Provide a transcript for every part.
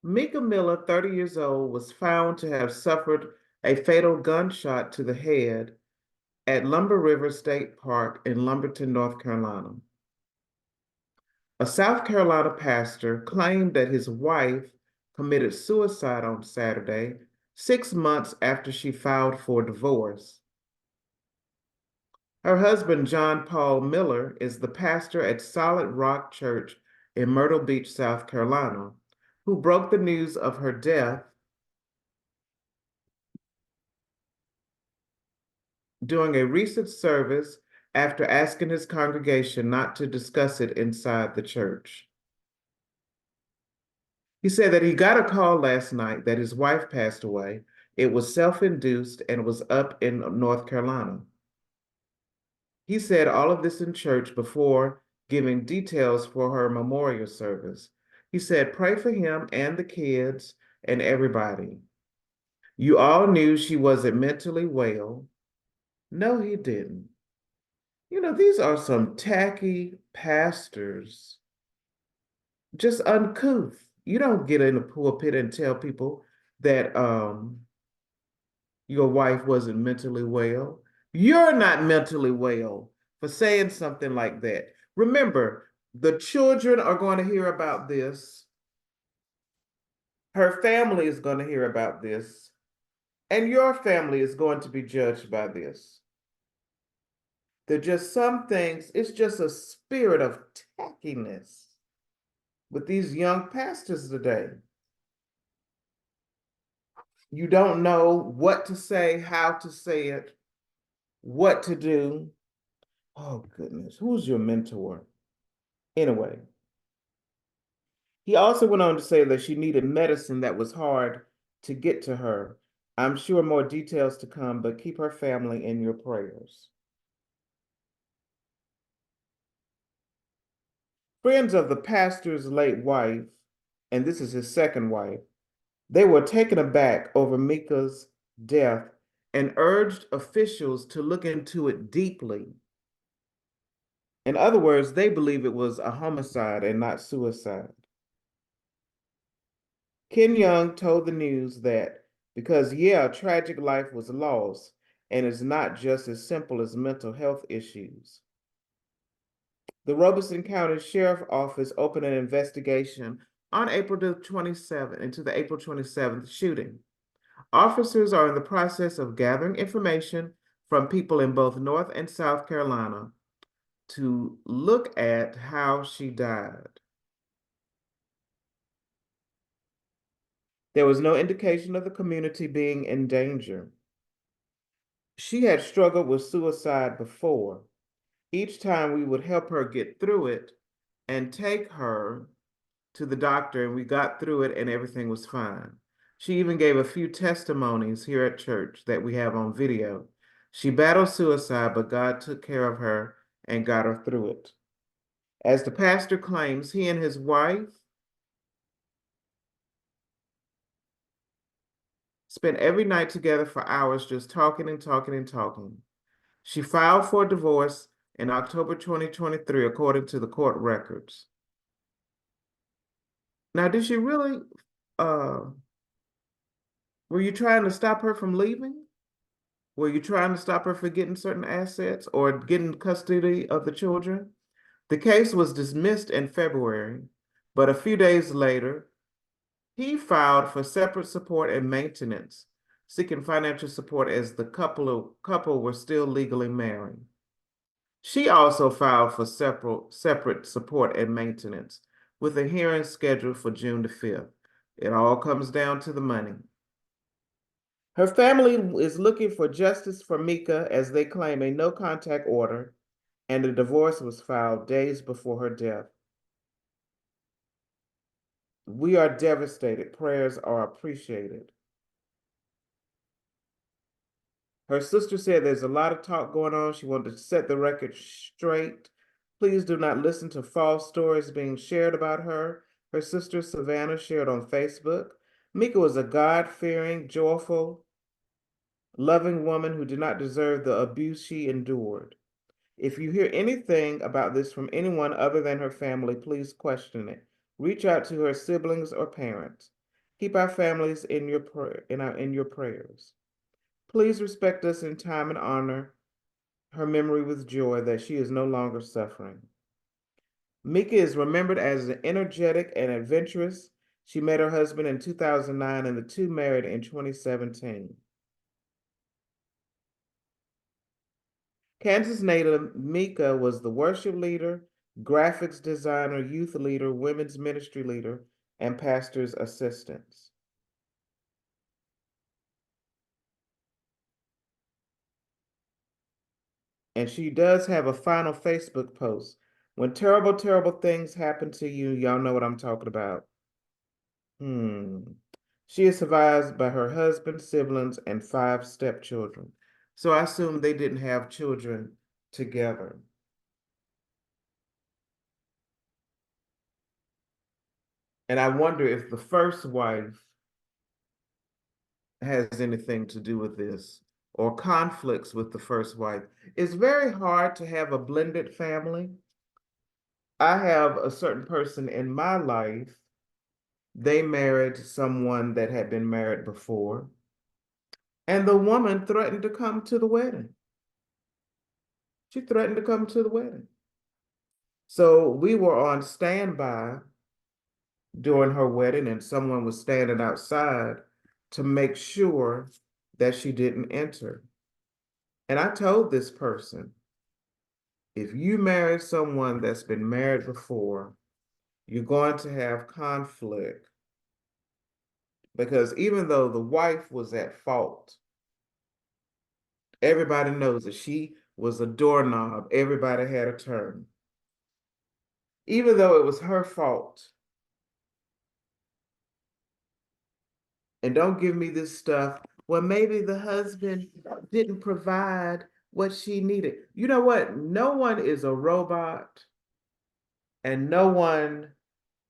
Mica Miller, 30 years old, was found to have suffered a fatal gunshot to the head at Lumber River State Park in Lumberton, North Carolina. A South Carolina pastor claimed that his wife committed suicide on Saturday, 6 months after she filed for divorce. Her husband, John Paul Miller, is the pastor at Solid Rock Church in Myrtle Beach, South Carolina, who broke the news of her death during a recent service after asking his congregation not to discuss it inside the church. He said that he got a call last night that his wife passed away. It was self-induced and was up in North Carolina. He said all of this in church before giving details for her memorial service. He said, pray for him and the kids and everybody. You all knew she wasn't mentally well. No, he didn't. You know, these are some tacky pastors, just uncouth. You don't get in the pulpit and tell people that your wife wasn't mentally well. You're not mentally well for saying something like that. Remember, the children are going to hear about this. Her family is going to hear about this. And your family is going to be judged by this. There are just some things, it's just a spirit of tackiness with these young pastors today. You don't know what to say, how to say it, what to do. Oh, goodness. Who's your mentor? Anyway, he also went on to say that she needed medicine that was hard to get to her. I'm sure more details to come, but keep her family in your prayers. Friends of the pastor's late wife, and this is his second wife, they were taken aback over Mika's death and urged officials to look into it deeply. In other words, they believe it was a homicide and not suicide. Ken Young told the news that because, yeah, a tragic life was lost, and it's not just as simple as mental health issues. The Robeson County Sheriff Office opened an investigation on April 27th into the April 27th shooting. Officers are in the process of gathering information from people in both North and South Carolina to look at how she died. There was no indication of the community being in danger. She had struggled with suicide before. Each time we would help her get through it and take her to the doctor, and we got through it and everything was fine. She even gave a few testimonies here at church that we have on video. She battled suicide, but God took care of her and got her through it. As the pastor claims, he and his wife spent every night together for hours just talking and talking and talking. She filed for divorce in October 2023, according to the court records. Now, did she really, were you trying to stop her from leaving? Were you trying to stop her from getting certain assets or getting custody of the children? The case was dismissed in February, but a few days later, he filed for separate support and maintenance, seeking financial support as the couple were still legally married. She also filed for separate support and maintenance, with a hearing scheduled for June the 5th. It all comes down to the money. Her family is looking for justice for Mika as they claim a no-contact order, and a divorce was filed days before her death. We are devastated. Prayers are appreciated. Her sister said there's a lot of talk going on. She wanted to set the record straight. Please do not listen to false stories being shared about her. Her sister Savannah shared on Facebook. Mika was a God-fearing, joyful, loving woman who did not deserve the abuse she endured. If you hear anything about this from anyone other than her family, please question it. Reach out to her siblings or parents. Keep our families in your prayers. Please respect us in time and honor her memory with joy that she is no longer suffering. Mika is remembered as an energetic and adventurous. She met her husband in 2009 and the two married in 2017. Kansas native Mika was the worship leader, graphics designer, youth leader, women's ministry leader, and pastor's assistants. And she does have a final Facebook post. When terrible, terrible things happen to you, y'all know what I'm talking about. She is survived by her husband, siblings, and 5 stepchildren. So I assume they didn't have children together. And I wonder if the first wife has anything to do with this or conflicts with the first wife. It's very hard to have a blended family. I have a certain person in my life, they married someone that had been married before, and the woman threatened to come to the wedding. She threatened to come to the wedding. So we were on standby during her wedding, and someone was standing outside to make sure that she didn't enter. And I told this person, if you marry someone that's been married before, you're going to have conflict because even though the wife was at fault, everybody knows that she was a doorknob, everybody had a turn. Even though it was her fault, and don't give me this stuff. Well, maybe the husband didn't provide what she needed. You know what? No one is a robot, and no one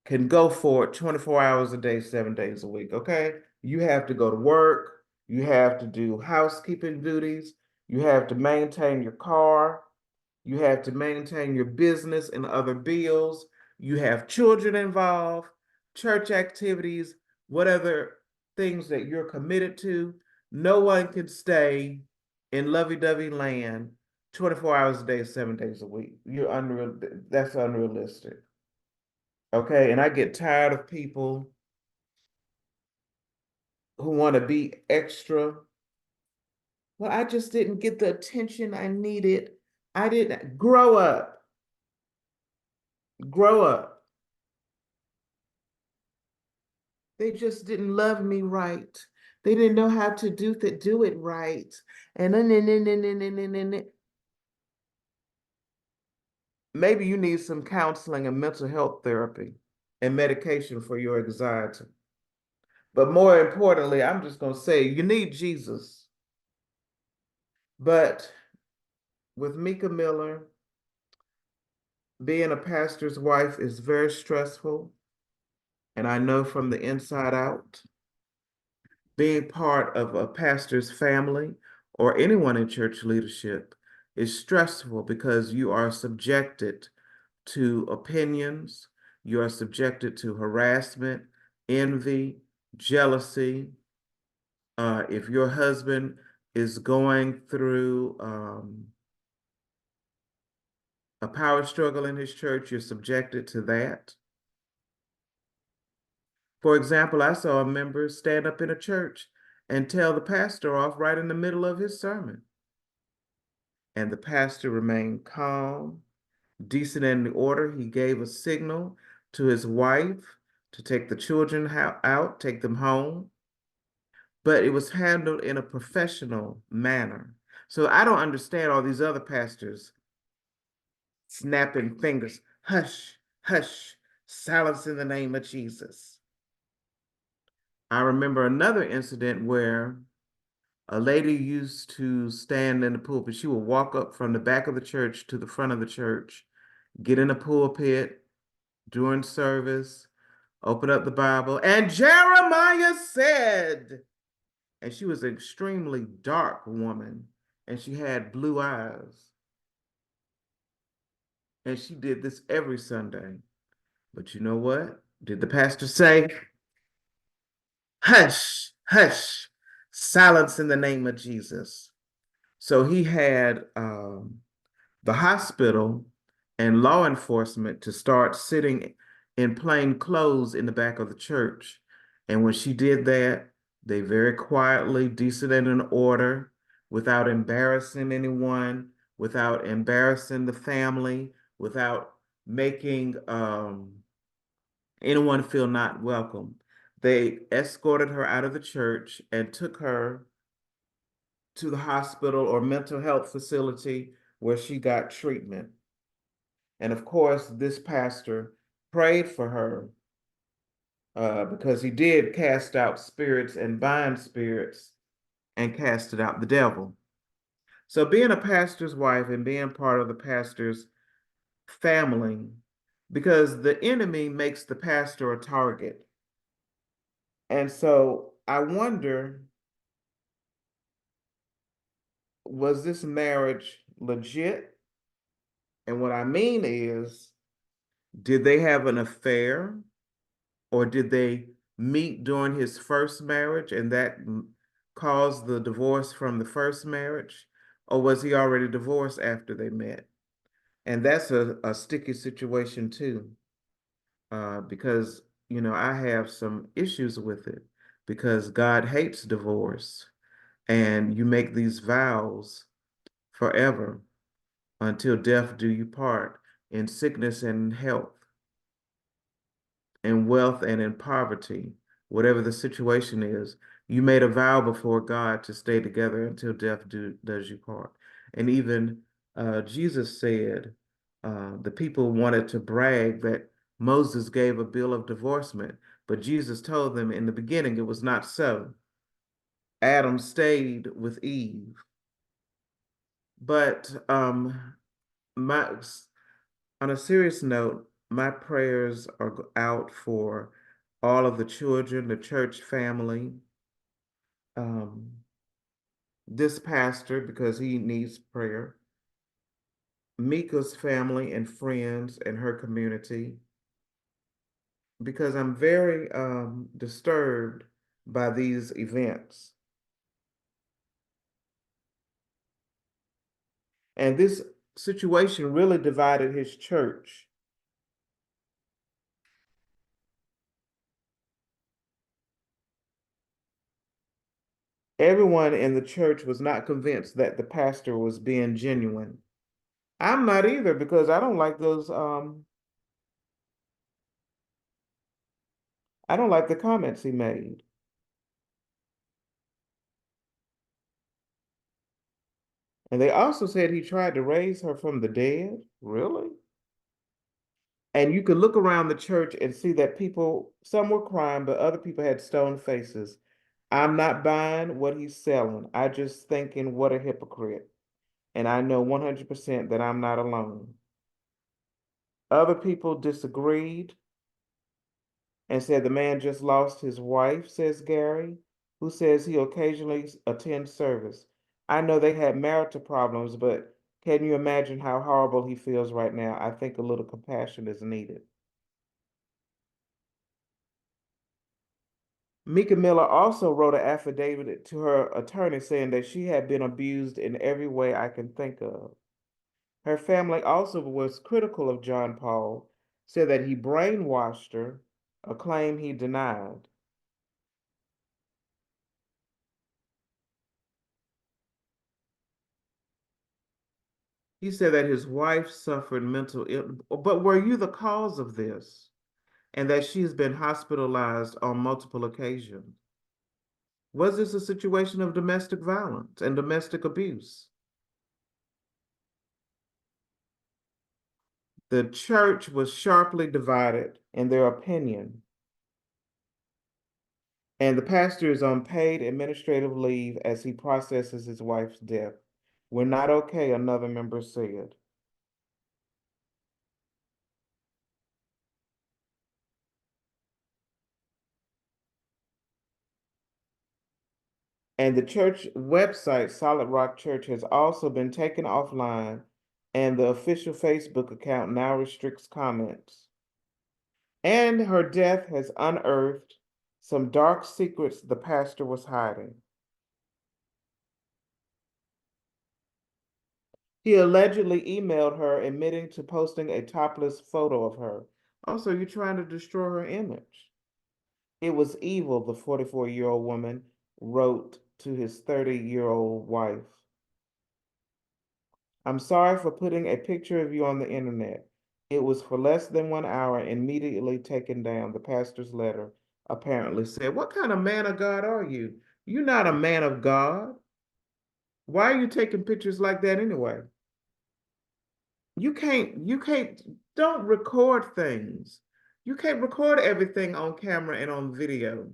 can go for it 24 hours a day, 7 days a week. Okay. You have to go to work. You have to do housekeeping duties. You have to maintain your car. You have to maintain your business and other bills. You have children involved, church activities, whatever things that you're committed to. No one can stay in lovey-dovey land 24 hours a day, 7 days a week. You're unreal. That's unrealistic. Okay. And I get tired of people who want to be extra. Well, I just didn't get the attention I needed. I didn't grow up. Grow up. They just didn't love me right. They didn't know how to do it right. And then maybe you need some counseling and mental health therapy and medication for your anxiety. But more importantly, I'm just going to say you need Jesus. But with Mika Miller, being a pastor's wife is very stressful. And I know from the inside out, being part of a pastor's family or anyone in church leadership is stressful because you are subjected to opinions, you are subjected to harassment, envy, jealousy. If your husband is going through a power struggle in his church, you're subjected to that. For example, I saw a member stand up in a church and tell the pastor off right in the middle of his sermon. And the pastor remained calm, decent and in order. He gave a signal to his wife to take the children out, take them home, but it was handled in a professional manner. So I don't understand all these other pastors snapping fingers. Hush, hush, silence in the name of Jesus. I remember another incident where a lady used to stand in the pulpit. She would walk up from the back of the church to the front of the church, get in the pulpit during service, open up the Bible, and Jeremiah said, and she was an extremely dark woman, and she had blue eyes. And she did this every Sunday. But you know what? Did the pastor say? Hush, hush, silence in the name of Jesus. So he had the hospital and law enforcement to start sitting in plain clothes in the back of the church. And when she did that, they very quietly, decent and in order, without embarrassing anyone, without embarrassing the family, without making anyone feel not welcome. They escorted her out of the church and took her to the hospital or mental health facility where she got treatment. And of course, this pastor prayed for her because he did cast out spirits and bind spirits and casted out the devil. So, being a pastor's wife and being part of the pastor's family, because the enemy makes the pastor a target. And so, I wonder, was this marriage legit? And what I mean is, did they have an affair? Or did they meet during his first marriage and that caused the divorce from the first marriage? Or was he already divorced after they met? And that's a sticky situation too, because, I have some issues with it because God hates divorce and you make these vows forever until death do you part in sickness and health. In wealth and in poverty, whatever the situation is, you made a vow before God to stay together until does you part. And even Jesus said the people wanted to brag that Moses gave a bill of divorcement, but Jesus told them in the beginning it was not so. Adam stayed with Eve. But my on a serious note, my prayers are out for all of the children, the church family, um, this pastor, because he needs prayer, Mika's family and friends and her community, because I'm very disturbed by these events. And this situation really divided his church. Everyone in the church was not convinced that the pastor was being genuine. I'm not either because I don't like the comments he made. And they also said he tried to raise her from the dead. Really? And you could look around the church and see that people, some were crying, but other people had stone faces. I'm not buying what he's selling. I just thinking what a hypocrite. And I know 100% that I'm not alone. Other people disagreed and said the man just lost his wife, says Gary, who says he occasionally attends service. I know they had marital problems, but can you imagine how horrible he feels right now? I think a little compassion is needed. Mika Miller also wrote an affidavit to her attorney saying that she had been abused in every way I can think of. Her family also was critical of John Paul, said that he brainwashed her, a claim he denied. He said that his wife suffered mental ill, but were you the cause of this? And that she's been hospitalized on multiple occasions. Was this a situation of domestic violence and domestic abuse? The church was sharply divided in their opinion, and the pastor is on paid administrative leave as he processes his wife's death. We're not okay, another member said. And the church website, Solid Rock Church, has also been taken offline, and the official Facebook account now restricts comments. And her death has unearthed some dark secrets the pastor was hiding. He allegedly emailed her admitting to posting a topless photo of her. Also, you're trying to destroy her image. It was evil, the 44-year-old woman wrote to his 30-year-old wife. I'm sorry for putting a picture of you on the internet. It was for less than 1 hour, immediately taken down, the pastor's letter apparently said. What kind of man of God are you? You're not a man of God. Why are you taking pictures like that anyway? You can't, don't record things. You can't record everything on camera and on video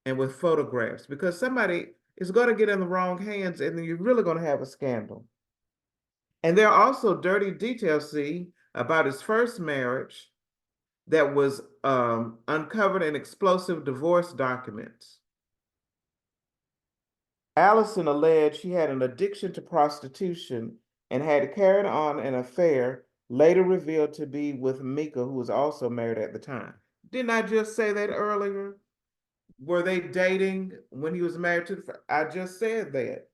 and with photographs because somebody is going to get in the wrong hands and then you're really going to have a scandal. And there are also dirty details, see, about his first marriage that was uncovered in explosive divorce documents. Allison alleged she had an addiction to prostitution and had carried on an affair later revealed to be with Mika, who was also married at the time. Didn't I just say that earlier? Were they dating when he was married to I just said that.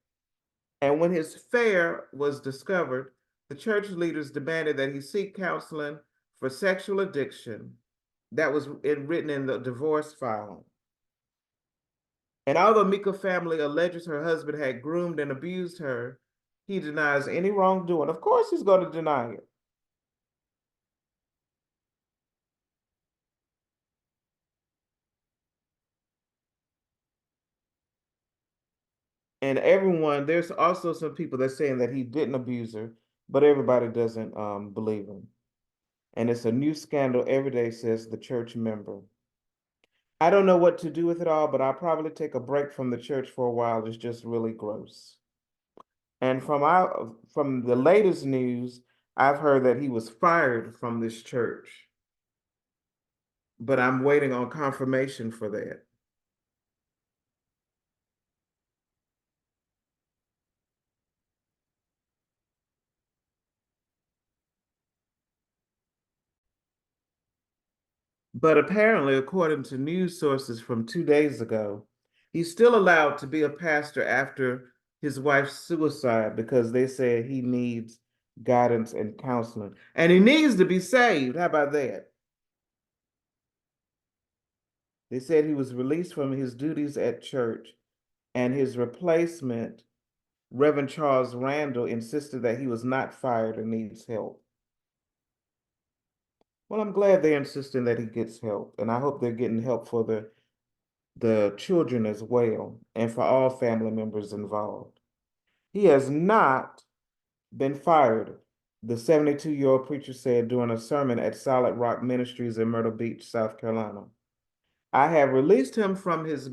And when his affair was discovered, the church leaders demanded that he seek counseling for sexual addiction. That was written in the divorce filing. And although Mika family alleges her husband had groomed and abused her, he denies any wrongdoing. Of course he's going to deny it. And everyone, there's also some people that saying that he didn't abuse her, but everybody doesn't believe him. And it's a new scandal every day, says the church member. I don't know what to do with it all, but I'll probably take a break from the church for a while. It's just really gross. And from the latest news, I've heard that he was fired from this church, but I'm waiting on confirmation for that. But apparently, according to news sources from 2 days ago, he's still allowed to be a pastor after his wife's suicide because they said he needs guidance and counseling. And he needs to be saved. How about that? They said he was released from his duties at church, and his replacement, Reverend Charles Randall, insisted that he was not fired and needs help. Well, I'm glad they're insisting that he gets help, and I hope they're getting help for the children as well, and for all family members involved. He has not been fired, the 72-year-old preacher said during a sermon at Solid Rock Ministries in Myrtle Beach, South Carolina. I have released him from his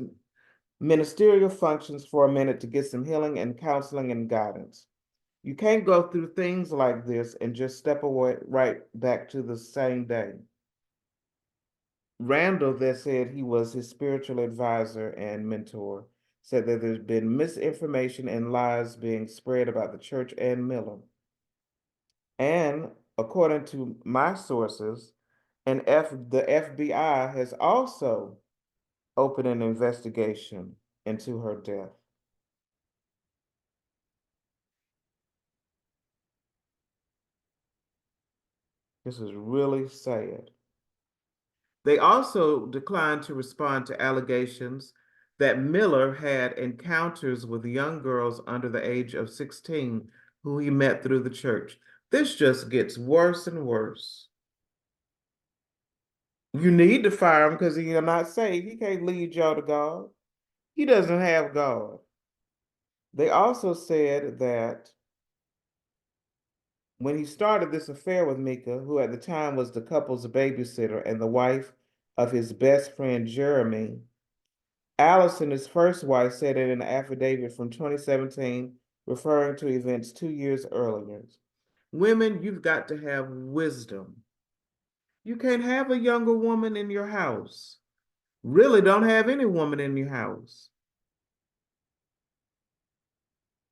ministerial functions for a minute to get some healing and counseling and guidance. You can't go through things like this and just step away right back to the same day. Randall, that said he was his spiritual advisor and mentor, said that there's been misinformation and lies being spread about the church and Miller. And according to my sources, the FBI has also opened an investigation into her death. This is really sad. They also declined to respond to allegations that Miller had encounters with young girls under the age of 16 who he met through the church. This just gets worse and worse. You need to fire him because he's not saved. He can't lead y'all to God. He doesn't have God. They also said that when he started this affair with Mika, who at the time was the couple's babysitter and the wife of his best friend Jeremy, Allison, his first wife, said in an affidavit from 2017, referring to events 2 years earlier. Women, you've got to have wisdom. You can't have a younger woman in your house. Really don't have any woman in your house.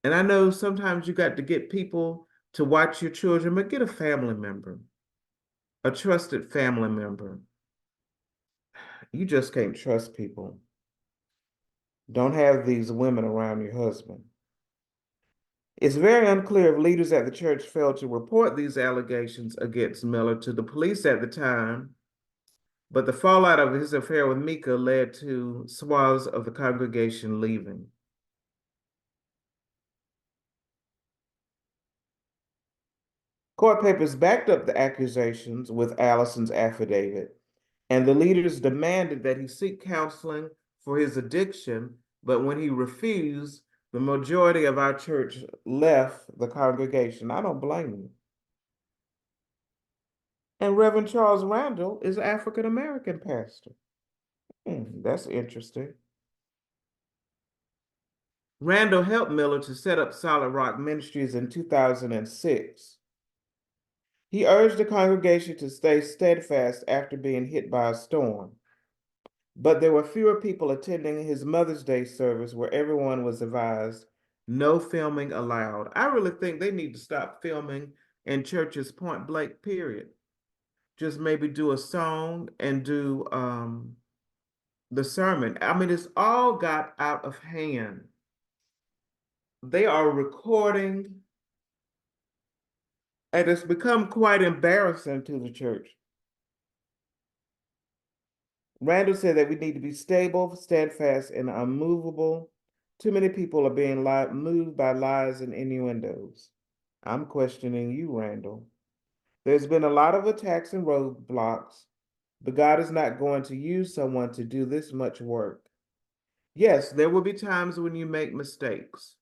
And I know sometimes you got to get people to watch your children, but get a family member, a trusted family member. You just can't trust people. Don't have these women around your husband. It's very unclear if leaders at the church failed to report these allegations against Miller to the police at the time, but the fallout of his affair with Mika led to swaths of the congregation leaving. Court papers backed up the accusations with Allison's affidavit, and the leaders demanded that he seek counseling for his addiction, but when he refused, the majority of our church left the congregation. I don't blame them. And Reverend Charles Randall is an African American pastor. That's interesting. Randall helped Miller to set up Solid Rock Ministries in 2006. He urged the congregation to stay steadfast after being hit by a storm. But there were fewer people attending his Mother's Day service where everyone was advised no filming allowed. I really think they need to stop filming in churches point blank, period. Just maybe do a song and do the sermon. I mean, it's all got out of hand. They are recording, and it's become quite embarrassing to the church. Randall said that we need to be stable, steadfast, and unmovable. Too many people are being moved by lies and innuendos. I'm questioning you, Randall. There's been a lot of attacks and roadblocks, but God is not going to use someone to do this much work. Yes, there will be times when you make mistakes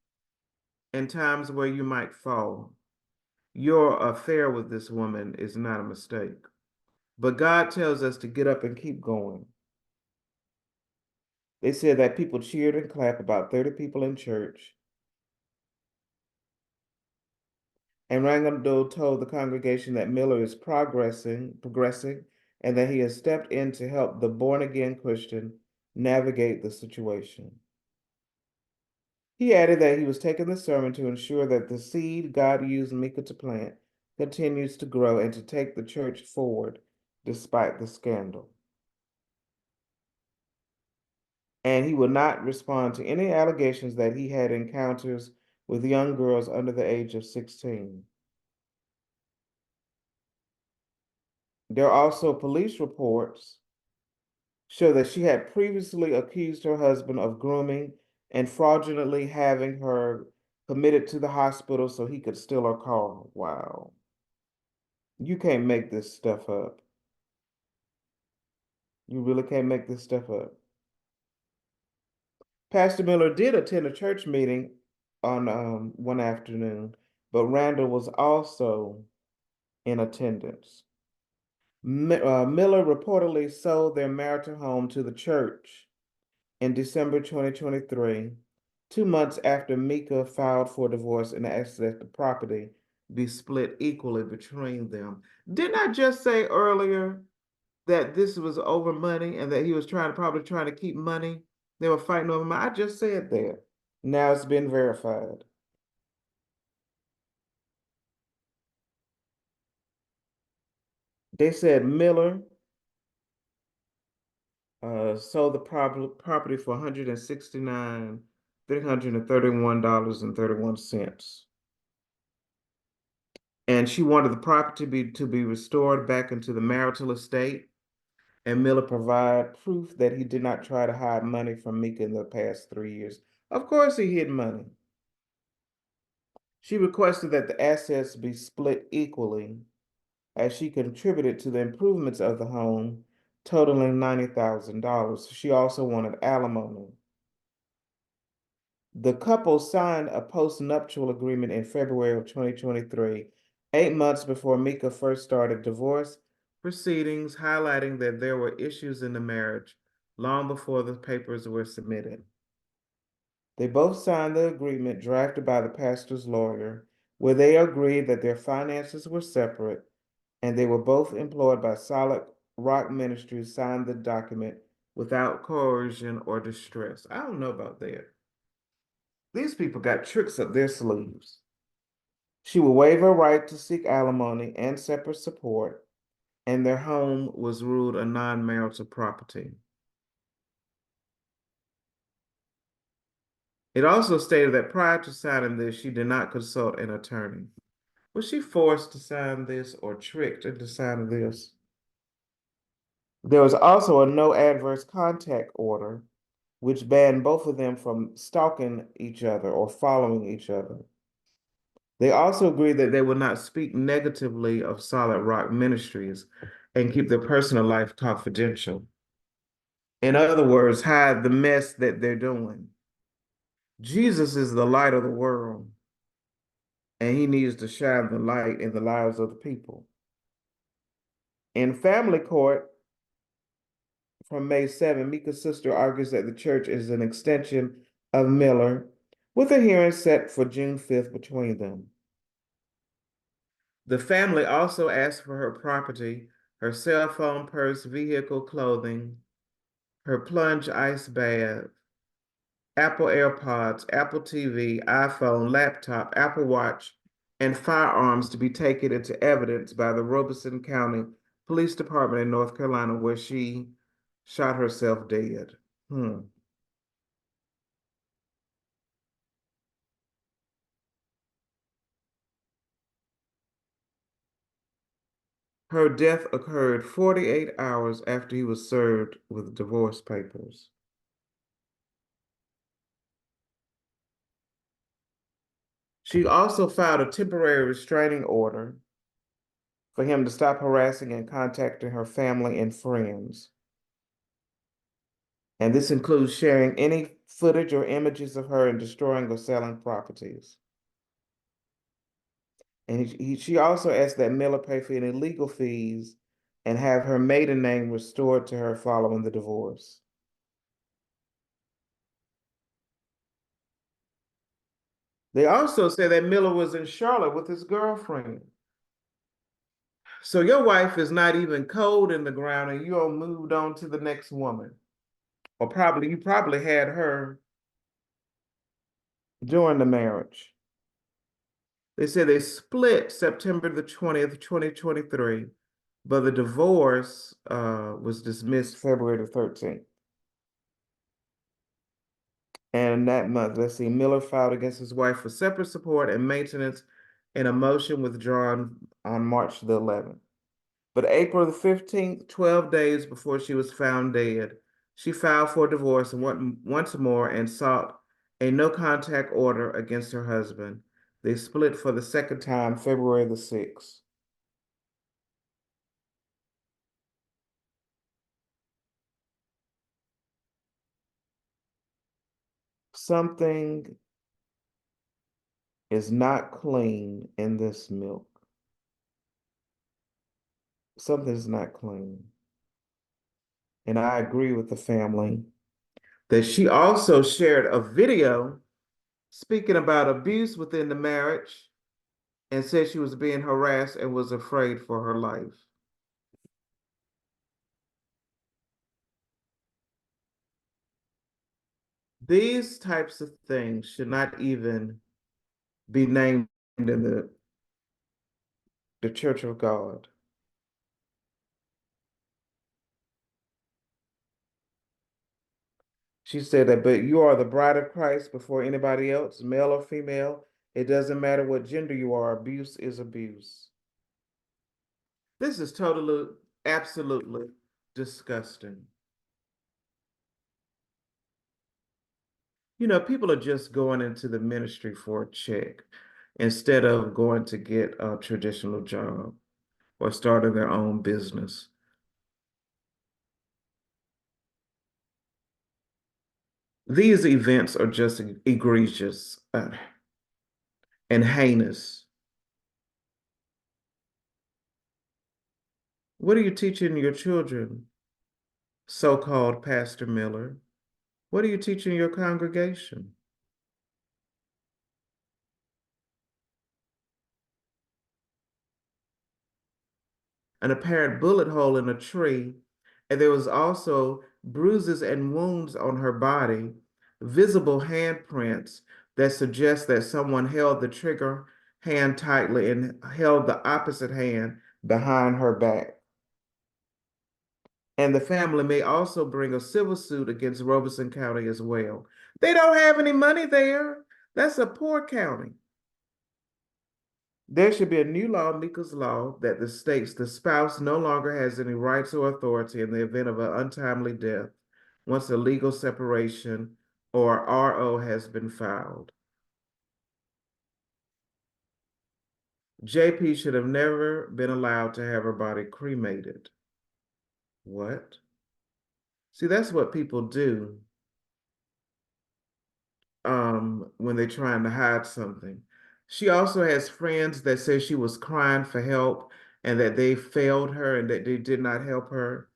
and times where you might fall. Your affair with this woman is not a mistake, but God tells us to get up and keep going. They said that people cheered and clapped, about 30 people in church. And Randall told the congregation that Miller is progressing, and that he has stepped in to help the born-again Christian navigate the situation. He added that he was taking the sermon to ensure that the seed God used Mika to plant continues to grow and to take the church forward despite the scandal. And he would not respond to any allegations that he had encounters with young girls under the age of 16. There are also police reports show that she had previously accused her husband of grooming and fraudulently having her committed to the hospital so he could steal her car. Wow. You can't make this stuff up. You really can't make this stuff up. Pastor Miller did attend a church meeting on one afternoon, but Randall was also in attendance. Miller reportedly sold their marital home to the church in December 2023, 2 months after Mika filed for divorce and asked that the property be split equally between them. Didn't I just say earlier that this was over money and that he was probably trying to keep money? They were fighting over money. I just said that. Now it's been verified. They said Miller sold the property for $169,331.31. And she wanted the property to be restored back into the marital estate. And Miller provided proof that he did not try to hide money from Mika in the past 3 years. Of course, he hid money. She requested that the assets be split equally, as she contributed to the improvements of the home, totaling $90,000. She also wanted alimony. The couple signed a post-nuptial agreement in February of 2023, 8 months before Mika first started divorce proceedings, highlighting that there were issues in the marriage long before the papers were submitted. They both signed the agreement drafted by the pastor's lawyer, where they agreed that their finances were separate, and they were both employed by Solid Rock Ministries, signed the document without coercion or distress. I don't know about that. These people got tricks up their sleeves. She would waive her right to seek alimony and separate support, and their home was ruled a non-marital property. It also stated that prior to signing this, she did not consult an attorney. Was she forced to sign this or tricked into signing this? There was also a no adverse contact order, which banned both of them from stalking each other or following each other. They also agreed that they would not speak negatively of Solid Rock Ministries and keep their personal life confidential. In other words, hide the mess that they're doing. Jesus is the light of the world, and he needs to shine the light in the lives of the people. In family court from May 7, Mika's sister argues that the church is an extension of Miller, with a hearing set for June 5th between them. The family also asked for her property, her cell phone, purse, vehicle, clothing, her plunge ice bath, Apple AirPods, Apple TV, iPhone, laptop, Apple Watch, and firearms to be taken into evidence by the Robeson County Police Department in North Carolina, where she shot herself dead. Her death occurred 48 hours after he was served with divorce papers. She also filed a temporary restraining order for him to stop harassing and contacting her family and friends. And this includes sharing any footage or images of her and destroying or selling properties. And she also asked that Miller pay for any legal fees and have her maiden name restored to her following the divorce. They also said that Miller was in Charlotte with his girlfriend. So your wife is not even cold in the ground and you all moved on to the next woman. Or probably you probably had her during the marriage. They said they split September the 20th, 2023, but the divorce was dismissed February the 13th. And that month, let's see, Miller filed against his wife for separate support and maintenance in a motion withdrawn on March the 11th. But April the 15th, 12 days before she was found dead, she filed for divorce once more and sought a no contact order against her husband. They split for the second time February the 6th. Something is not clean in this milk. Something is not clean. And I agree with the family that she also shared a video speaking about abuse within the marriage and said she was being harassed and was afraid for her life. These types of things should not even be named in the Church of God. She said that, but you are the bride of Christ before anybody else, male or female. It doesn't matter what gender you are, abuse is abuse. This is totally, absolutely disgusting. You know, people are just going into the ministry for a check instead of going to get a traditional job or starting their own business. These events are just egregious and heinous. What are you teaching your children, so-called Pastor Miller? What are you teaching your congregation? An apparent bullet hole in a tree, and there was also bruises and wounds on her body, visible handprints that suggest that someone held the trigger hand tightly and held the opposite hand behind her back. And the family may also bring a civil suit against Robeson County as well. They don't have any money there. That's a poor county. There should be a new law, Mika's law, that states the spouse no longer has any rights or authority in the event of an untimely death once a legal separation or RO has been filed. JP should have never been allowed to have her body cremated. What? See, that's what people do when they're trying to hide something. She also has friends that say she was crying for help and that they failed her and that they did not help her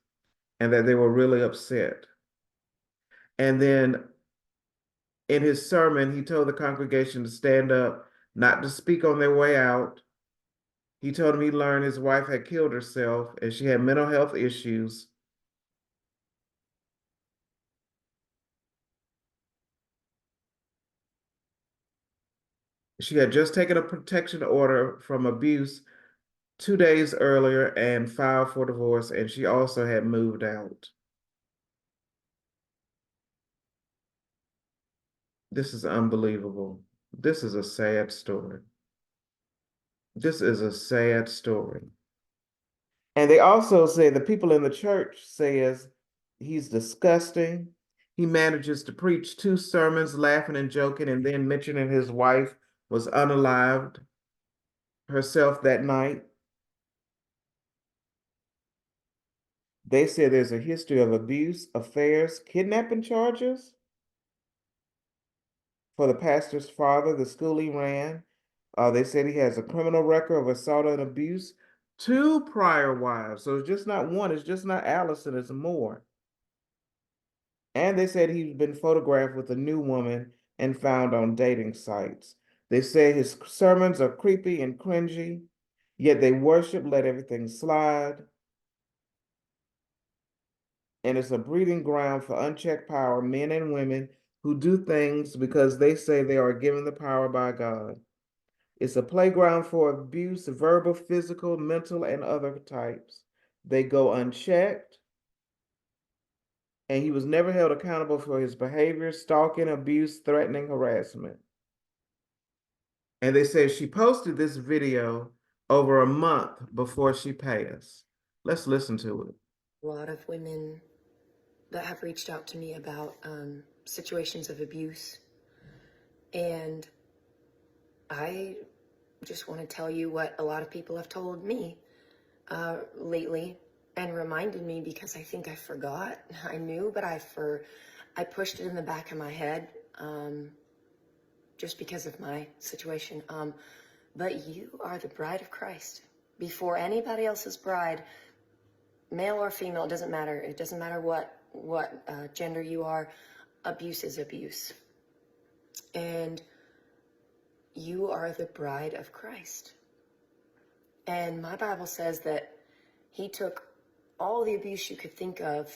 and that they were really upset. And then in his sermon, he told the congregation to stand up, not to speak on their way out. He told them he learned his wife had killed herself and she had mental health issues. She had just taken a protection order from abuse 2 days earlier and filed for divorce, and she also had moved out. This is unbelievable. This is a sad story. This is a sad story. And they also say the people in the church says he's disgusting. He manages to preach 2 sermons, laughing and joking, and then mentioning his wife was unalived herself that night. They say there's a history of abuse, affairs, kidnapping charges for the pastor's father, the school he ran. They said he has a criminal record of assault and abuse, 2 prior wives. So it's just not one, it's just not Allison, it's more. And they said he's been photographed with a new woman and found on dating sites. They say his sermons are creepy and cringy, yet they worship, let everything slide. And it's a breeding ground for unchecked power, men and women who do things because they say they are given the power by God. It's a playground for abuse, verbal, physical, mental, and other types. They go unchecked, and he was never held accountable for his behavior, stalking, abuse, threatening, harassment. And they say she posted this video over a month before she passed. Let's listen to it. A lot of women that have reached out to me about situations of abuse. And I just want to tell you what a lot of people have told me lately and reminded me, because I think I forgot. I knew, but I pushed it in the back of my head just because of my situation. But you are the bride of Christ. Before anybody else's bride, male or female, it doesn't matter. It doesn't matter what gender you are. Abuse is abuse. And you are the bride of Christ. And my Bible says that he took all the abuse you could think of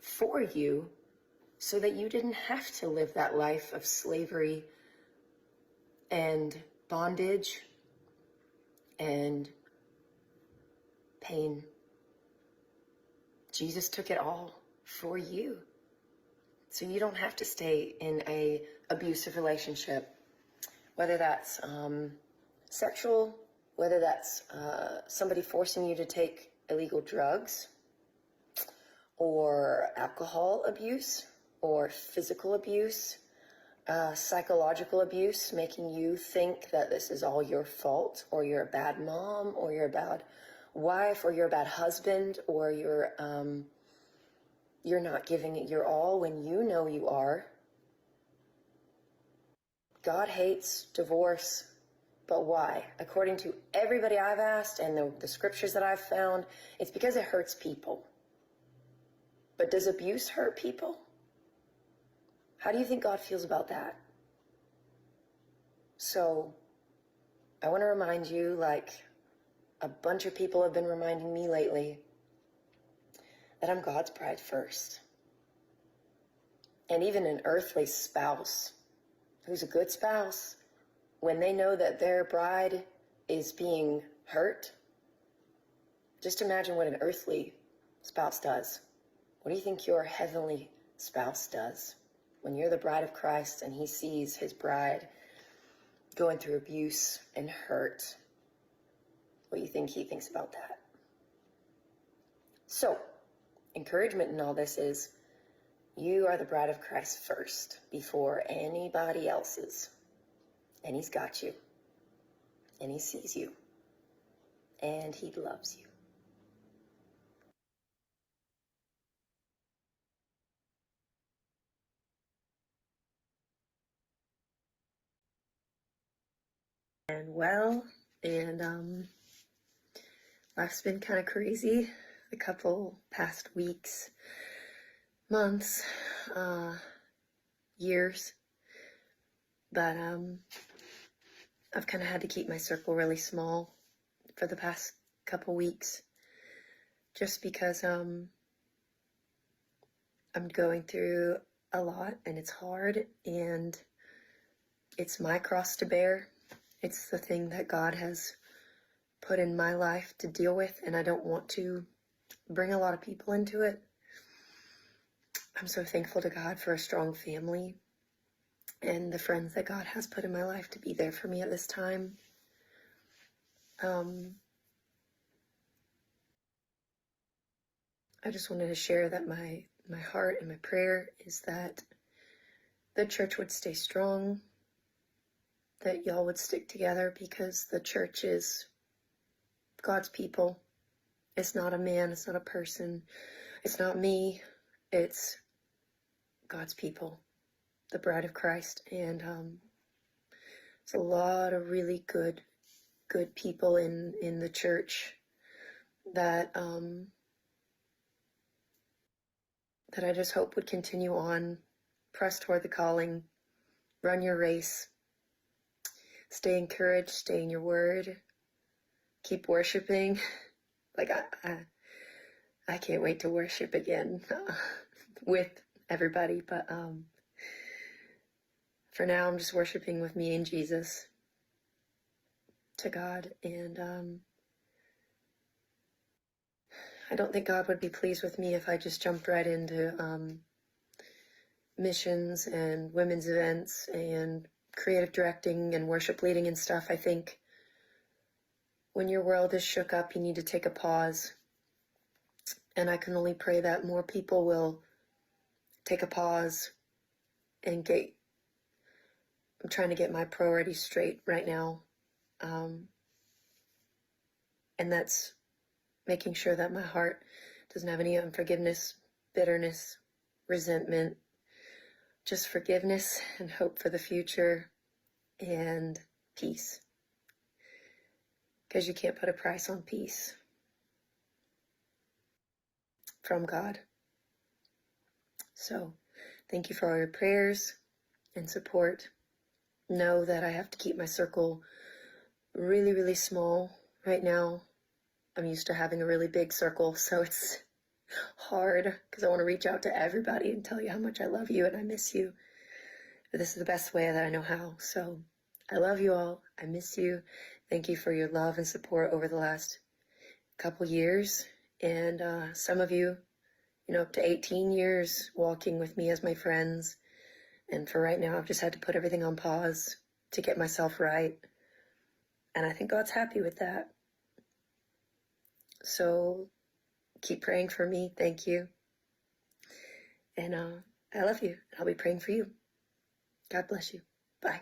for you so that you didn't have to live that life of slavery and bondage and pain. Jesus took it all for you. So you don't have to stay in a abusive relationship, whether that's sexual, whether that's somebody forcing you to take illegal drugs, or alcohol abuse, or physical abuse, psychological abuse, making you think that this is all your fault, or you're a bad mom, or you're a bad wife, or you're a bad husband, or you're not giving it your all when you know you are. God hates divorce, but why? According to everybody I've asked and the scriptures that I've found, it's because it hurts people. But does abuse hurt people? How do you think God feels about that? So, I want to remind you, like a bunch of people have been reminding me lately, that I'm God's bride first. And even an earthly spouse who's a good spouse, when they know that their bride is being hurt, just imagine what an earthly spouse does. What do you think your heavenly spouse does? when you're the bride of Christ and he sees his bride going through abuse and hurt, what do you think he thinks about that? So, encouragement in all this is you are the bride of Christ first before anybody else's. And he's got you. And he sees you. And he loves you. And life's been kind of crazy the couple past weeks, months, years. But I've kind of had to keep my circle really small for the past couple weeks, just because I'm going through a lot and it's hard and it's my cross to bear. It's the thing that God has put in my life to deal with, and I don't want to bring a lot of people into it. I'm so thankful to God for a strong family and the friends that God has put in my life to be there for me at this time. I just wanted to share that my heart and my prayer is that the church would stay strong, that y'all would stick together, because the church is God's people. It's not a man, it's not a person, it's not me, it's God's people, the bride of Christ. And it's a lot of really good people in the church that that I just hope would continue on, press toward the calling, run your race, stay encouraged, stay in your word, keep worshiping. Like I can't wait to worship again with everybody, but for now I'm just worshiping with me and Jesus to God. And I don't think God would be pleased with me if I just jumped right into missions and women's events and creative directing and worship leading and stuff. I think when your world is shook up, you need to take a pause. And I can only pray that more people will take a pause and I'm trying to get my priorities straight right now. And that's making sure that my heart doesn't have any unforgiveness, bitterness, resentment, just forgiveness and hope for the future and peace. Because you can't put a price on peace from God. So thank you for all your prayers and support. Know that I have to keep my circle really, really small right now. I'm used to having a really big circle, so it's hard because I want to reach out to everybody and tell you how much I love you and I miss you. But this is the best way that I know how. So I love you all. I miss you. Thank you for your love and support over the last couple years. And some of you, up to 18 years walking with me as my friends. And for right now, I've just had to put everything on pause to get myself right. And I think God's happy with that. So keep praying for me. Thank you. And I love you. I'll be praying for you. God bless you. Bye.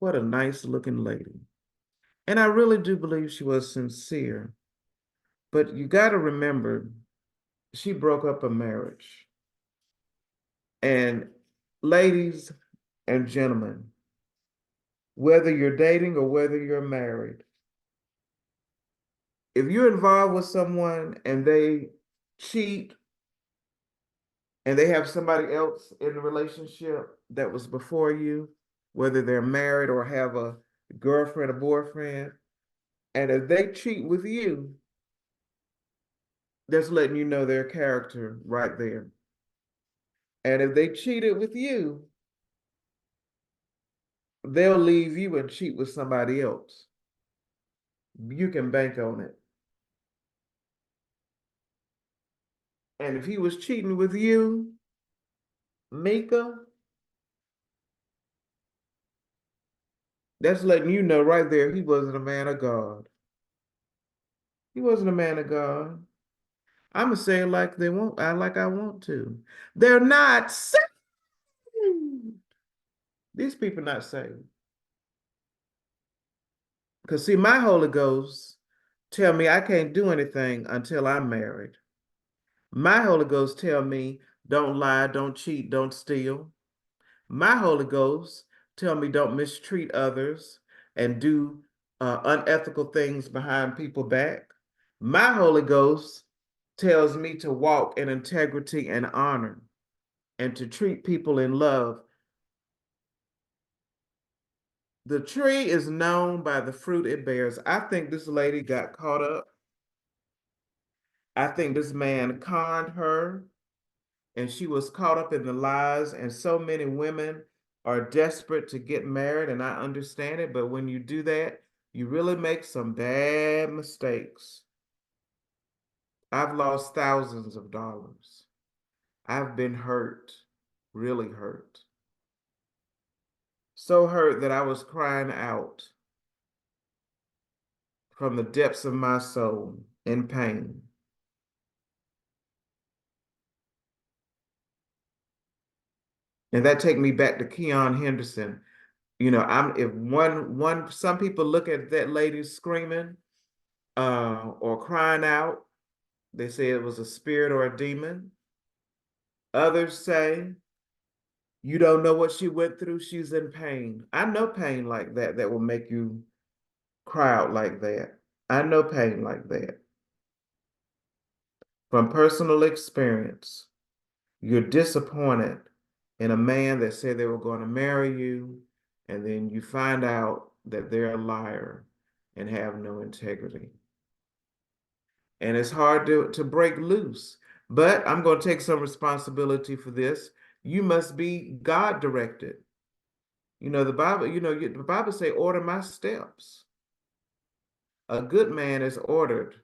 What a nice looking lady. And I really do believe she was sincere. But you got to remember, she broke up a marriage. And ladies and gentlemen, whether you're dating or whether you're married, if you're involved with someone and they cheat and they have somebody else in the relationship that was before you, whether they're married or have a girlfriend or boyfriend, and if they cheat with you, that's letting you know their character right there. And if they cheated with you, they'll leave you and cheat with somebody else. You can bank on it. And if he was cheating with you, Mika, that's letting you know right there he wasn't a man of God. He wasn't a man of God. I'm gonna say it like they want, like I want to. They're not saved. These people not saved. Because see, my Holy Ghost tell me I can't do anything until I'm married. My Holy Ghost tell me don't lie, don't cheat, don't steal. My Holy Ghost tell me don't mistreat others and do unethical things behind people back. My Holy Ghost tells me to walk in integrity and honor and to treat people in love. The tree is known by the fruit it bears. I think this lady got caught up. I think this man conned her and she was caught up in the lies. And so many women are desperate to get married, and I understand it. But when you do that, you really make some bad mistakes. I've lost thousands of dollars. I've been hurt, really hurt. So hurt that I was crying out from the depths of my soul in pain. And that take me back to Keon Henderson. You know, I'm if one some people look at that lady screaming or crying out, they say it was a spirit or a demon. Others say you don't know what she went through, she's in pain. I know pain like that that will make you cry out like that. I know pain like that from personal experience. You're disappointed in a man that said they were going to marry you, and then you find out that they're a liar and have no integrity. And it's hard to break loose. But I'm going to take some responsibility for this. You must be God directed. You know, the Bible, the Bible say, order my steps. A good man is ordered.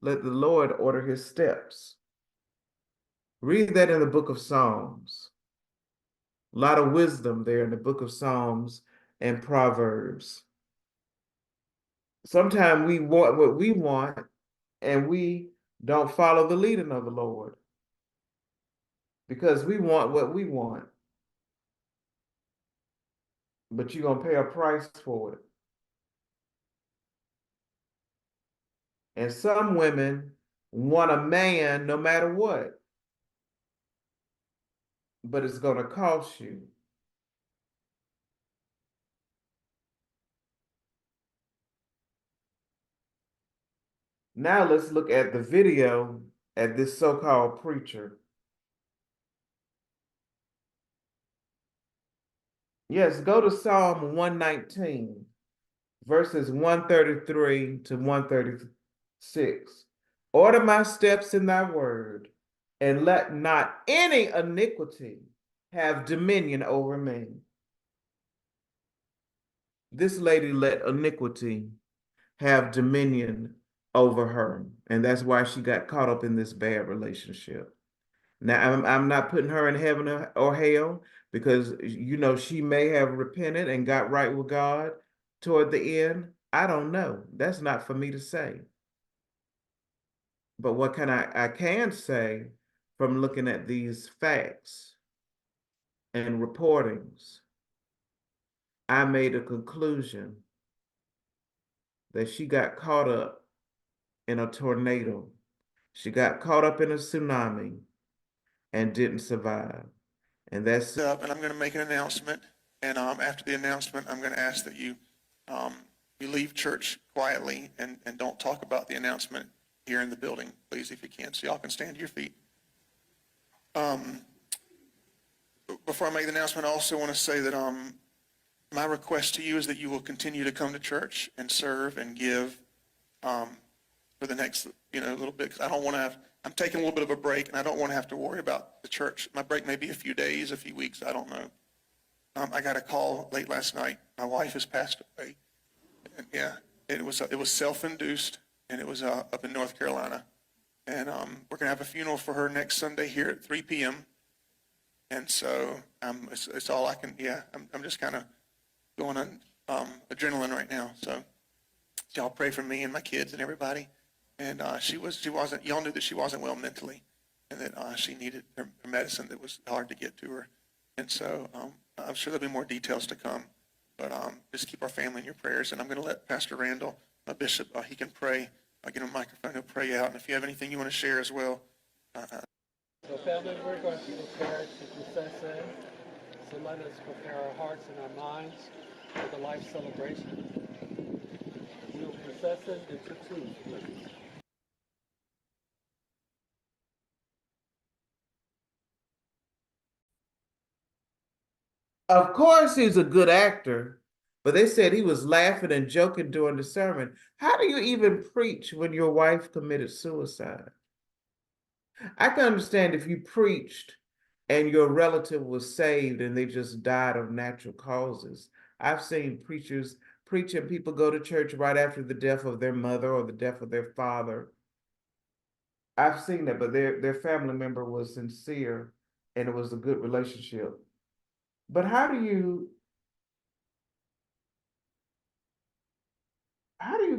Let the Lord order his steps. Read that in the book of Psalms. A lot of wisdom there in the book of Psalms and Proverbs. Sometimes we want what we want and we don't follow the leading of the Lord because we want what we want, but you're going to pay a price for it. And some women want a man no matter what, but it's going to cost you. Now let's look at the video at this so-called preacher. Yes, go to Psalm 119, verses 133 to 136. Order my steps in thy word, and let not any iniquity have dominion over me. This lady let iniquity have dominion over her, and that's why she got caught up in this bad relationship. Now, I'm not putting her in heaven or hell because, she may have repented and got right with God toward the end. I don't know. That's not for me to say. But what I can say from looking at these facts and reportings, I made a conclusion that she got caught up in a tornado. She got caught up in a tsunami and didn't survive. And that's Up, and I'm going to make an announcement. And after the announcement, I'm going to ask that you leave church quietly and don't talk about the announcement here in the building, please, if you can. So y'all can stand to your feet. Before I make the announcement, I also want to say that my request to you is that you will continue to come to church and serve and give for the next little bit, because I don't want to have. I'm taking a little bit of a break, and I don't want to have to worry about the church. My break may be a few days, a few weeks, I don't know. I got a call late last night. My wife has passed away. And yeah, it was self-induced, and it was up in North Carolina. And we're going to have a funeral for her next Sunday here at 3 p.m. And so it's all I can, yeah, I'm just kind of going on adrenaline right now. So y'all pray for me and my kids and everybody. And y'all knew that she wasn't well mentally, and that she needed her medicine that was hard to get to her. And so I'm sure there'll be more details to come, but just keep our family in your prayers. And I'm going to let Pastor Randall, my bishop, he can pray. I'll get him a microphone, he'll pray out. And if you have anything you want to share as well. So family, we're going to prepare to confess in. So let us prepare our hearts and our minds for the life celebration. We will confess it into truth, please. Of course, he's a good actor, but they said he was laughing and joking during the sermon. How do you even preach when your wife committed suicide? I can understand if you preached and your relative was saved and they just died of natural causes. I've seen preachers preach and people go to church right after the death of their mother or the death of their father. I've seen that, but their family member was sincere and it was a good relationship. But how do you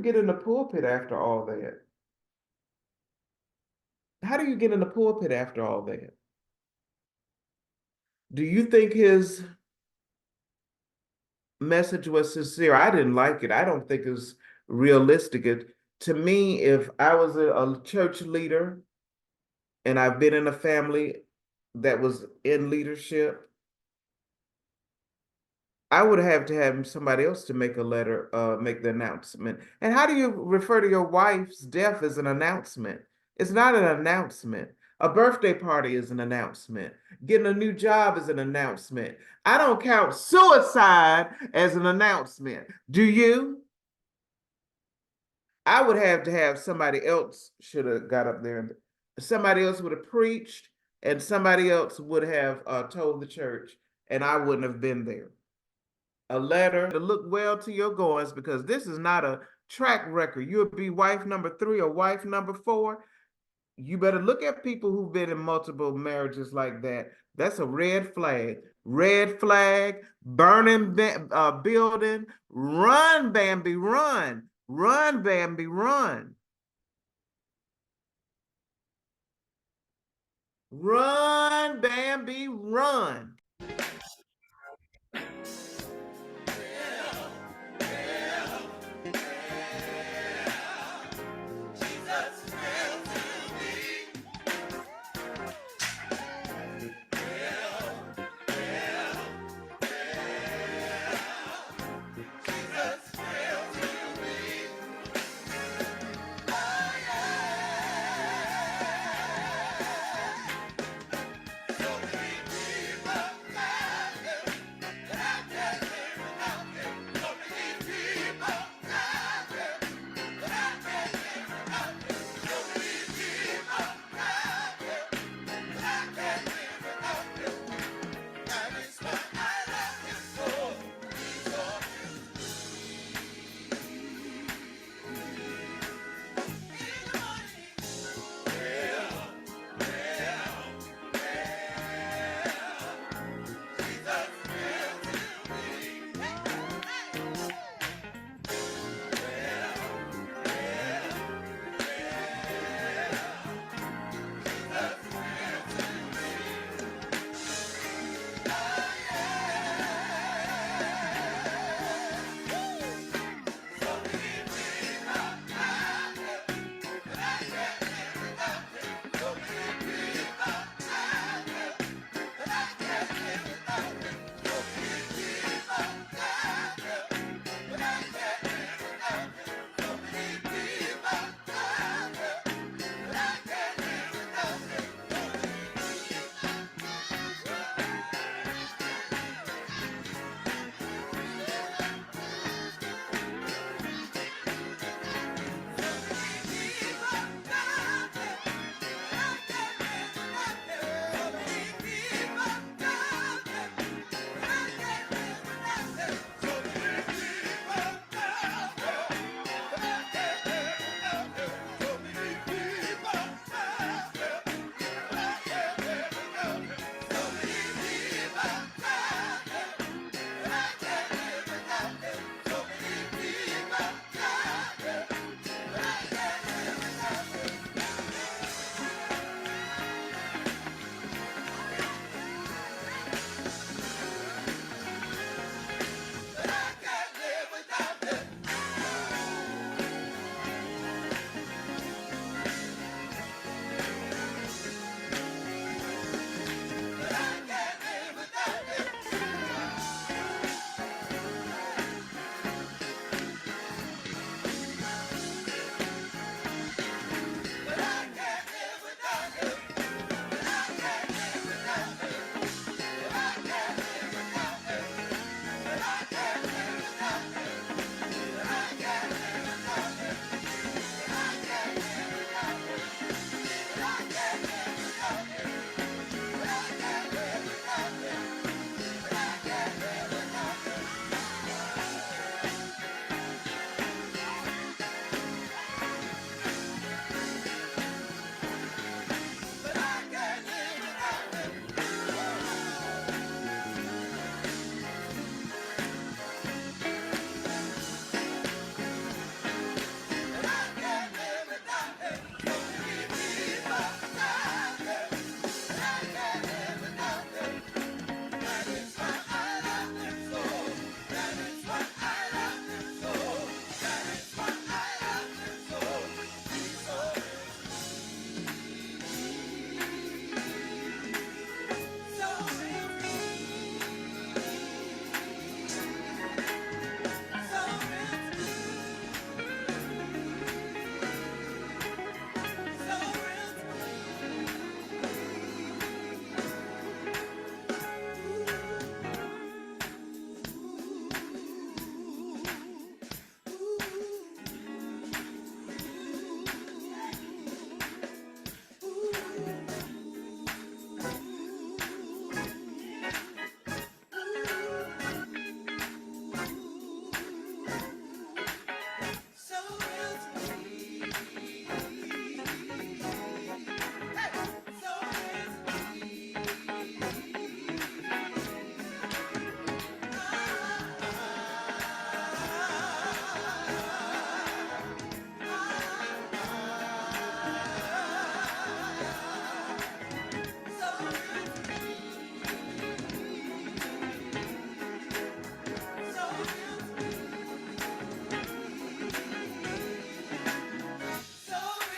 get in the pulpit after all that? How do you get in the pulpit after all that? Do you think his message was sincere? I didn't like it. I don't think it's realistic. To me, if I was a church leader and I've been in a family that was in leadership, I would have to have somebody else to make make the announcement. And how do you refer to your wife's death as an announcement? It's not an announcement. A birthday party is an announcement. Getting a new job is an announcement. I don't count suicide as an announcement. Do you? I would have to have somebody else should have got up there and somebody else would have preached and somebody else would have told the church and I wouldn't have been there. A letter to look well to your goings because this is not a track record. You'll be wife number 3 or wife number 4. You better look at people who've been in multiple marriages like that. That's a red flag. Red flag, burning building. Run, Bambi, run. Run, Bambi, run. Run, Bambi, run.